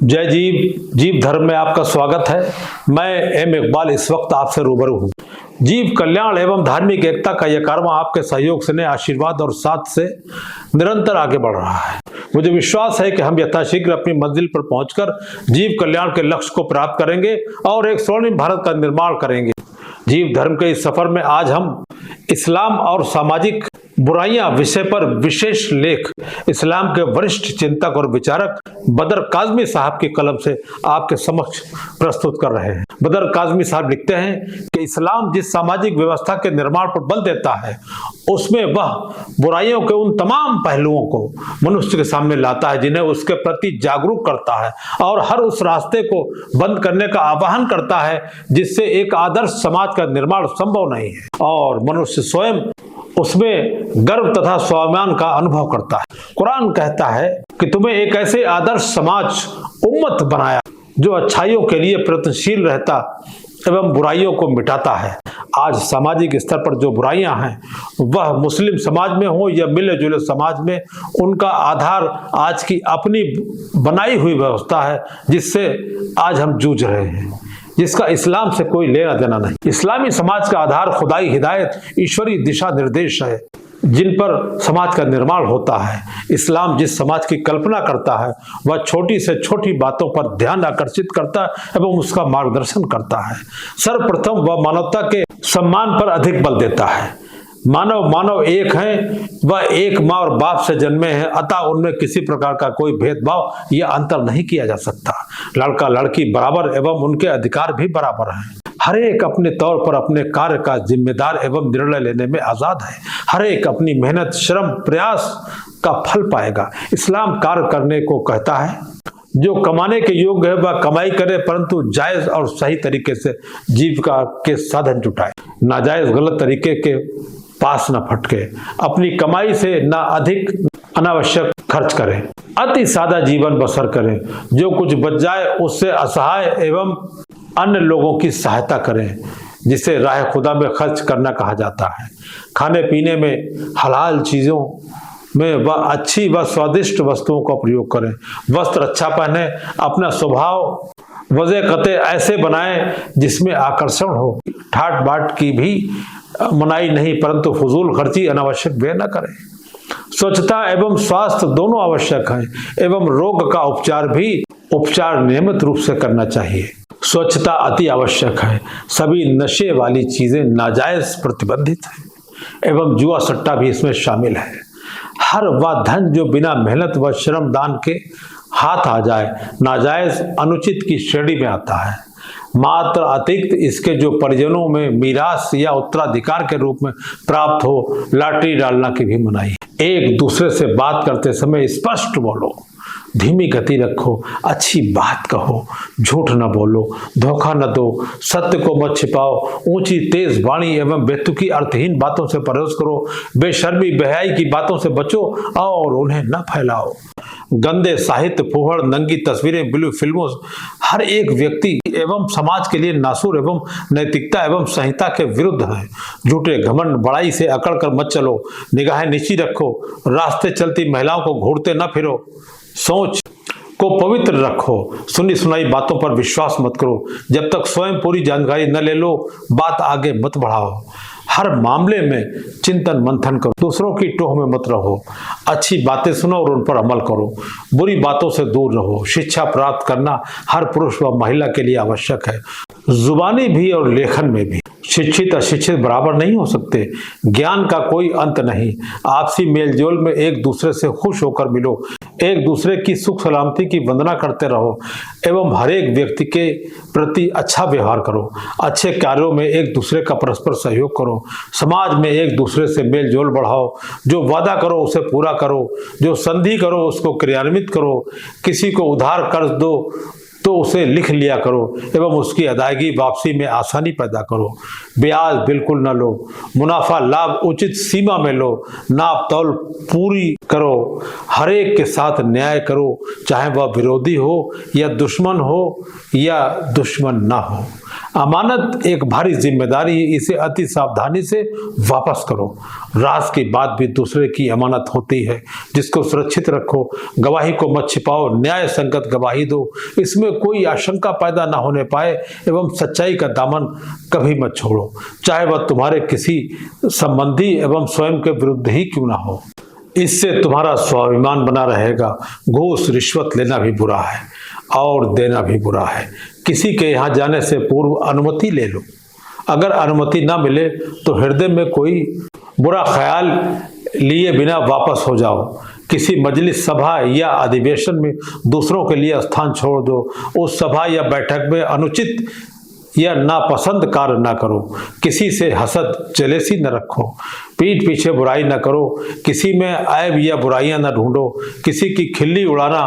जय जीव जीव धर्म में आपका स्वागत है। मैं एम इकबाल इस वक्त आपसे रूबरू हूँ। जीव कल्याण एवं धार्मिक एकता का यह कारवां आपके सहयोग से, आशीर्वाद और साथ से निरंतर आगे बढ़ रहा है। मुझे विश्वास है कि हम यथाशीघ्र अपनी मंजिल पर पहुंचकर जीव कल्याण के लक्ष्य को प्राप्त करेंगे और एक स्वर्णिम भारत का निर्माण करेंगे। जीव धर्म के इस सफर में आज हम इस्लाम और सामाजिक बुराइयां विषय पर विशेष लेख इस्लाम के वरिष्ठ चिंतक और विचारक बदर काज़मी साहब की कलम से आपके समक्ष प्रस्तुत कर रहे हैं। बदर काज़मी साहब लिखते हैं कि इस्लाम जिस सामाजिक व्यवस्था के निर्माण पर बल देता है, उसमें वह बुराइयों के उन तमाम पहलुओं को मनुष्य के सामने लाता है जिन्हें उसके प्रति जागरूक करता है और हर उस रास्ते को बंद करने का आह्वान करता है जिससे एक आदर्श समाज का निर्माण संभव नहीं है और मनुष्य स्वयं उसमें गर्व तथा स्वाभिमान का अनुभव करता है। कुरान कहता है कि तुम्हें एक ऐसे आदर्श समाज उम्मत बनाया जो अच्छाइयों के लिए प्रयत्नशील रहता एवं बुराइयों को मिटाता है। आज सामाजिक स्तर पर जो बुराइयां हैं, वह मुस्लिम समाज में हो या मिले जुले समाज में, उनका आधार आज की अपनी बनाई हुई व्यवस्था है जिससे आज हम जूझ रहे हैं, जिसका इस्लाम से कोई लेना देना नहीं। इस्लामी समाज का आधार खुदाई हिदायत, ईश्वरीय दिशा निर्देश है जिन पर समाज का निर्माण होता है। इस्लाम जिस समाज की कल्पना करता है, वह छोटी से छोटी बातों पर ध्यान आकर्षित करता है एवं उसका मार्गदर्शन करता है। सर्वप्रथम वह मानवता के सम्मान पर अधिक बल देता है। मानव एक हैं, वह एक माँ और बाप से जन्मे हैं, अतः उनमें किसी प्रकार का कोई भेदभाव या अंतर नहीं किया जा सकता। लड़का लड़की बराबर एवं उनके अधिकार भी बराबर हैं। हर एक अपने तौर पर अपने कार्य का जिम्मेदार एवं निर्णय लेने में आजाद है। हर एक अपनी मेहनत, श्रम, प्रयास का फल पाएगा। इस्लाम कार्य करने को कहता है, जो कमाने के योग्य है वह कमाई करे, परंतु जायज और सही तरीके से जीविका के साधन जुटाए, नाजायज गलत तरीके के पास न फटके, अपनी कमाई से न अधिक अनावश्यक खर्च करें, अति सादा जीवन बसर करें, जो कुछ बच जाए उससे असहाय एवं अन्य लोगों की सहायता करें, जिसे राह खुदा में खर्च करना कहा जाता है। खाने पीने में हलाल चीजों में वह अच्छी व स्वादिष्ट वस्तुओं का प्रयोग करें, वस्त्र अच्छा पहने, अपना स्वभाव वज़े कते ऐसे बनाएं जिसमें आकर्षण हो, ठाट बाट की भी मनाही नहीं, परंतु फजूल खर्ची अनावश्यक व्यय न करें। स्वच्छता एवं स्वास्थ्य दोनों आवश्यक हैं एवं रोग का उपचार नियमित रूप से करना चाहिए। स्वच्छता अति आवश्यक है। सभी नशे वाली चीजें नाजायज प्रतिबंधित है एवं जुआ सट्टा भी इसमें शामिल है। हर वह धन जो बिना मेहनत व श्रम दान के हाथ आ जाए, नाजायज अनुचित की श्रेणी में आता है। मात्र अतिरिक्त इसके जो परिजनों में मीरास या उत्तराधिकार के रूप में प्राप्त हो, लॉटरी डालना की भी मनाही। एक दूसरे से बात करते समय स्पष्ट बोलो, धीमी गति रखो, अच्छी बात कहो, झूठ न बोलो, धोखा न दो, सत्य को मत छिपाओ, ऊंची तेज वाणी एवं बेतुकी अर्थहीन बातों से परहेज करो, बेशर्मी बेहयाई की बातों से बचो और उन्हें न फैलाओ। गंदे साहित्य, फूहड़, नंगी तस्वीरें, ब्लू फिल्मों हर एक व्यक्ति एवं समाज के लिए नासूर एवं नैतिकता एवं संहिता के विरुद्ध है। झूठे घमंड बड़ाई से अकड़ कर मत चलो, निगाहें नीची रखो, रास्ते चलती महिलाओं को घूरते न फिरो, सोच को पवित्र रखो, सुनी सुनाई बातों पर विश्वास मत करो, जब तक स्वयं पूरी जानकारी न ले लो बात आगे मत बढ़ाओ। हर मामले में चिंतन मंथन करो, दूसरों की टोह में मत रहो, अच्छी बातें सुनो और उन पर अमल करो, बुरी बातों से दूर रहो। शिक्षा प्राप्त करना हर पुरुष व महिला के लिए आवश्यक है, जुबानी भी और लेखन में भी। शिक्षित अशिक्षित बराबर नहीं हो सकते, ज्ञान का कोई अंत नहीं। आपसी मेलजोल में एक दूसरे से खुश होकर मिलो, एक दूसरे की सुख सलामती की वंदना करते रहो एवं हर एक व्यक्ति के प्रति अच्छा व्यवहार करो। अच्छे कार्यों में एक दूसरे का परस्पर सहयोग करो, समाज में एक दूसरे से मेलजोल बढ़ाओ, जो वादा करो उसे पूरा करो, जो संधि करो उसको क्रियान्वित करो, किसी को उधार कर्ज दो तो उसे लिख लिया करो एवं उसकी अदायगी वापसी में आसानी पैदा करो। ब्याज बिल्कुल न लो, मुनाफा लाभ उचित सीमा में लो, नाप तौल पूरी करो, हर एक के साथ न्याय करो, चाहे वह विरोधी हो या दुश्मन ना हो। अमानत एक भारी जिम्मेदारी है, इसे अति सावधानी से वापस करो। राज की बात भी दूसरे की अमानत होती है, जिसको सुरक्षित रखो। गवाही को मत छिपाओ, न्याय संगत गवाही दो, इसमें कोई आशंका पैदा न होने पाए, एवं सच्चाई का दामन कभी मत छोड़ो, चाहे वह तुम्हारे किसी संबंधी एवं स्वयं के विरुद्ध ही क्यों ना हो। इससे तुम्हारा स्वाभिमान बना रहेगा। घूस रिश्वत लेना भी बुरा है और देना भी बुरा है। किसी के यहाँ जाने से पूर्व अनुमति ले लो। अगर अनुमति ना मिले तो हृदय में कोई बुरा ख्याल लिए बिना वापस हो जाओ। किसी मजलिस, सभा या अधिवेशन में दूसरों के लिए स्थान छोड़ दो। उस सभा या बैठक में अनुचित या नापसंद कार्य ना करो। किसी से हसद, जेलसी न रखो। पीठ पीछे बुराई न करो। किसी में ऐब या बुराइयां न ढूंढो। किसी की खिल्ली उड़ाना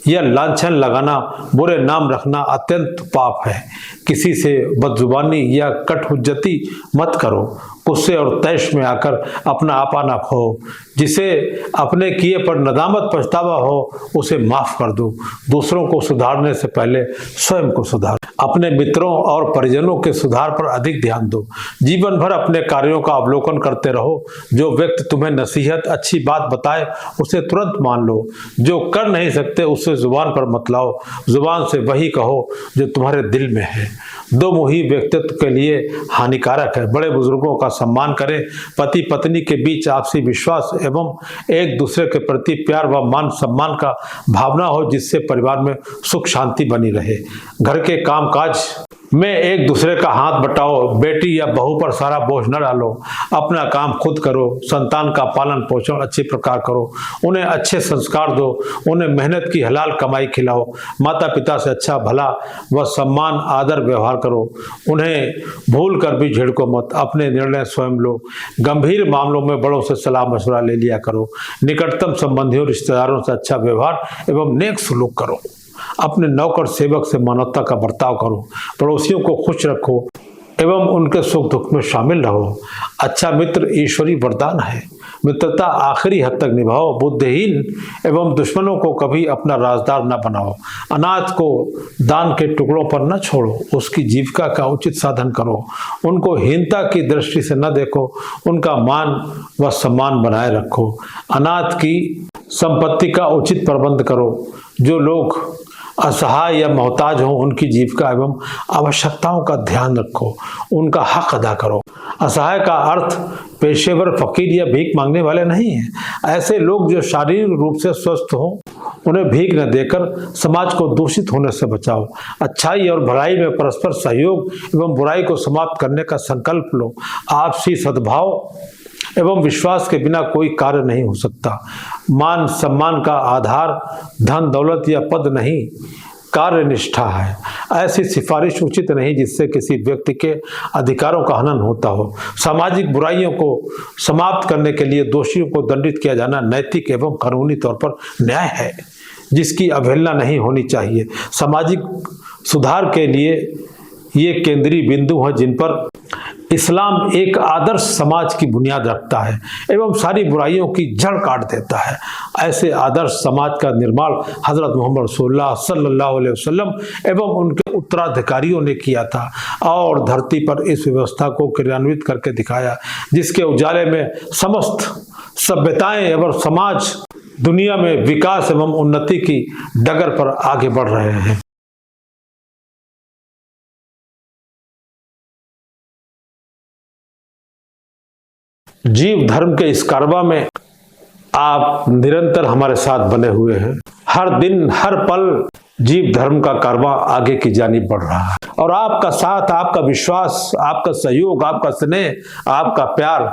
या लांछन लगाना, बुरे नाम रखना अत्यंत पाप है। किसी से बदजुबानी या कटहुज्जती मत करो। गुस्से और तैश में आकर अपना आपा न खो। जिसे अपने किए पर नदामत पछतावा हो, उसे माफ कर दो। दूसरों को सुधारने से पहले स्वयं को सुधार। अपने मित्रों और परिजनों के सुधार पर अधिक ध्यान दो। जीवन भर अपने कार्यों का अवलोकन करते रहो। जो व्यक्ति तुम्हें नसीहत, अच्छी बात बताए, उसे तुरंत मान लो। जो कर नहीं सकते, उससे जुबान पर मत लाओ। जुबान से वही कहो जो तुम्हारे दिल में है। दो मुही व्यक्तित्व के लिए हानिकारक है। बड़े बुजुर्गों का सम्मान करें। पति पत्नी के बीच आपसी विश्वास एवं एक दूसरे के प्रति प्यार व मान सम्मान का भावना हो, जिससे परिवार में सुख शांति बनी रहे। घर के कामकाज में एक दूसरे का हाथ बटाओ। बेटी या बहू पर सारा बोझ न डालो। अपना काम खुद करो। संतान का पालन पोषण अच्छे प्रकार करो। उन्हें अच्छे संस्कार दो। उन्हें मेहनत की हलाल कमाई खिलाओ। माता पिता से अच्छा भला व सम्मान आदर व्यवहार करो। उन्हें भूल कर भी झिड़को मत। अपने निर्णय स्वयं लो। गंभीर मामलों में बड़ों से सलाह मशवरा ले लिया करो। निकटतम संबंधियों, रिश्तेदारों से अच्छा व्यवहार एवं नेक सुलूक करो। अपने नौकर सेवक से मानवता का बर्ताव करो। पड़ोसियों को खुश रखो एवं उनके सुख दुख में शामिल रहो। अच्छा मित्र ईश्वरी वरदान है। मित्रता आखिरी हद तक निभाओ। बुद्धिहीन एवं दुश्मनों को कभी अपना राजदार न बनाओ। अनाथ को दान के टुकड़ों पर न छोड़ो। उसकी जीविका का उचित साधन करो। उनको हीनता की दृष्टि से न देखो। उनका मान व सम्मान बनाए रखो। अनाथ की संपत्ति का उचित प्रबंध करो। जो लोग असहाय या मोहताज हो, उनकी जीविका एवं आवश्यकताओं का ध्यान रखो। उनका हक अदा करो। असहाय का अर्थ पेशेवर, फकीर या भीख मांगने वाले नहीं है। ऐसे लोग जो शारीरिक रूप से स्वस्थ हों, उन्हें भीख न देकर समाज को दूषित होने से बचाओ। अच्छाई और भलाई में परस्पर सहयोग एवं बुराई को समाप्त करने का संकल्प लो। आपसी सद्भाव एवं विश्वास के बिना कोई कार्य नहीं हो सकता। मान सम्मान का आधार धन दौलत या पद नहीं, कार्य निष्ठा है। ऐसी सिफारिश उचित नहीं जिससे किसी व्यक्ति के अधिकारों का हनन होता हो। सामाजिक बुराइयों को समाप्त करने के लिए दोषियों को दंडित किया जाना नैतिक एवं कानूनी तौर पर न्याय है, जिसकी अवहेलना नहीं होनी चाहिए। सामाजिक सुधार के लिए ये केंद्रीय बिंदु हैं जिन पर इस्लाम एक आदर्श समाज की बुनियाद रखता है एवं सारी बुराइयों की जड़ काट देता है। ऐसे आदर्श समाज का निर्माण हजरत मोहम्मद रसूलुल्लाह सल्लल्लाहु अलैहि वसल्लम एवं उनके उत्तराधिकारियों ने किया था और धरती पर इस व्यवस्था को क्रियान्वित करके दिखाया, जिसके उजाले में समस्त सभ्यताएं एवं समाज दुनिया में विकास एवं उन्नति की डगर पर आगे बढ़ रहे हैं। जीव धर्म के इस कारवां में आप निरंतर हमारे साथ बने हुए हैं। हर दिन हर पल जीव धर्म का कारवां आगे की जानिब बढ़ रहा है और आपका साथ, आपका विश्वास, आपका सहयोग, आपका स्नेह, आपका प्यार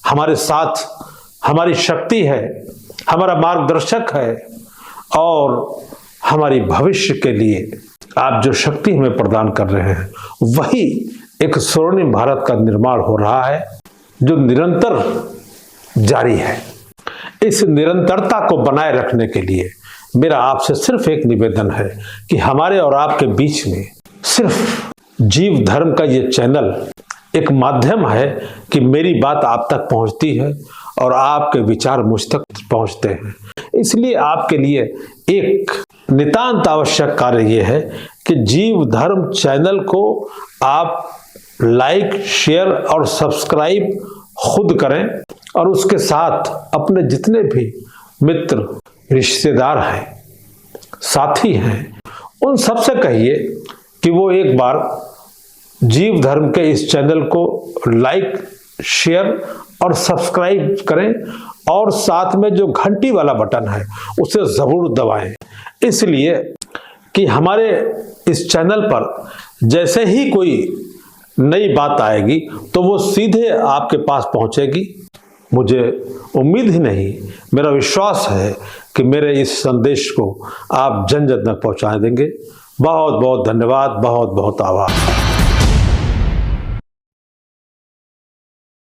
हमारे साथ हमारी शक्ति है, हमारा मार्गदर्शक है और हमारी भविष्य के लिए आप जो शक्ति हमें प्रदान कर रहे हैं, वही एक स्वर्णिम भारत का निर्माण हो रहा है जो निरंतर जारी है। इस निरंतरता को बनाए रखने के लिए मेरा आपसे सिर्फ एक निवेदन है कि हमारे और आपके बीच में सिर्फ जीव धर्म का ये चैनल एक माध्यम है कि मेरी बात आप तक पहुंचती है और आपके विचार मुझ तक पहुंचते हैं। इसलिए आपके लिए एक नितांत आवश्यक कार्य यह है कि जीव धर्म चैनल को आप लाइक, शेयर और सब्सक्राइब खुद करें और उसके साथ अपने जितने भी मित्र, रिश्तेदार हैं, साथी हैं, उन सबसे कहिए कि वो एक बार जीव धर्म के इस चैनल को लाइक, शेयर और सब्सक्राइब करें और साथ में जो घंटी वाला बटन है उसे जरूर दबाएं, इसलिए कि हमारे इस चैनल पर जैसे ही कोई नई बात आएगी तो वो सीधे आपके पास पहुंचेगी। मुझे उम्मीद ही नहीं, मेरा विश्वास है कि मेरे इस संदेश को आप जन जन तक पहुंचा देंगे। बहुत बहुत धन्यवाद, बहुत बहुत आभार।